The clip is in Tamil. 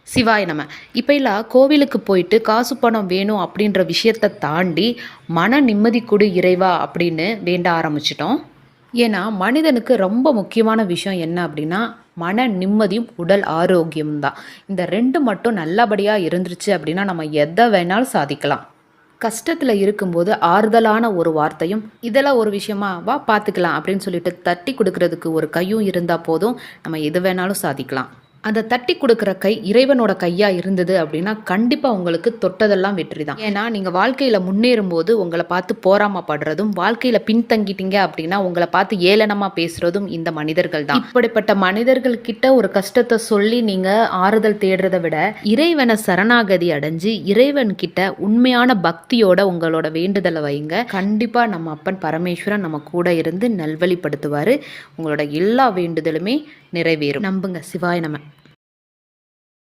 சிவாய நம. இப்போலாம் கோவிலுக்கு போயிட்டு காசு பணம் வேணும் அப்படின்ற விஷயத்தை தாண்டி மன நிம்மதி கொடு இறைவா அப்படின்னு வேண்ட ஆரம்பிச்சிட்டோம். ஏன்னா மனிதனுக்கு ரொம்ப முக்கியமான விஷயம் என்ன அப்படின்னா மன நிம்மதியும் உடல் ஆரோக்கியமும் தான். இந்த ரெண்டு மட்டும் நல்லபடியாக இருந்துருச்சு அப்படின்னா நம்ம எதை வேணாலும் சாதிக்கலாம். கஷ்டத்தில் இருக்கும்போது ஆறுதலான ஒரு வார்த்தையும் இதெல்லாம் ஒரு விஷயமா வா பார்த்துக்கலாம் அப்படின்னு சொல்லிட்டு தட்டி கொடுக்கறதுக்கு ஒரு கையும் இருந்தால் போதும், நம்ம எது வேணாலும் சாதிக்கலாம். அந்த தட்டி கொடுக்குற கை இறைவனோட கையா இருந்தது அப்படின்னா கண்டிப்பா உங்களுக்கு தொட்டதெல்லாம் வெற்றி தான். ஏன்னா நீங்க வாழ்க்கையில முன்னேறும் போது உங்களை பார்த்து போராமப்படுறதும், வாழ்க்கையில பின்தங்கிட்டீங்க அப்படின்னா உங்களை பார்த்து ஏளனமா பேசுறதும் இந்த மனிதர்கள் தான். இப்படிப்பட்ட மனிதர்கள் கிட்ட ஒரு கஷ்டத்தை சொல்லி நீங்க ஆறுதல் தேடுறதை விட இறைவனை சரணாகதி அடைஞ்சு இறைவன் கிட்ட உண்மையான பக்தியோட உங்களோட வேண்டுதலை வைங்க. கண்டிப்பா நம்ம அப்பன் பரமேஸ்வரன் நம்ம கூட இருந்து நல்வழிப்படுத்துவாரு. உங்களோட எல்லா வேண்டுதலுமே நிறைவேறும். நம்புங்க. சிவாய நம.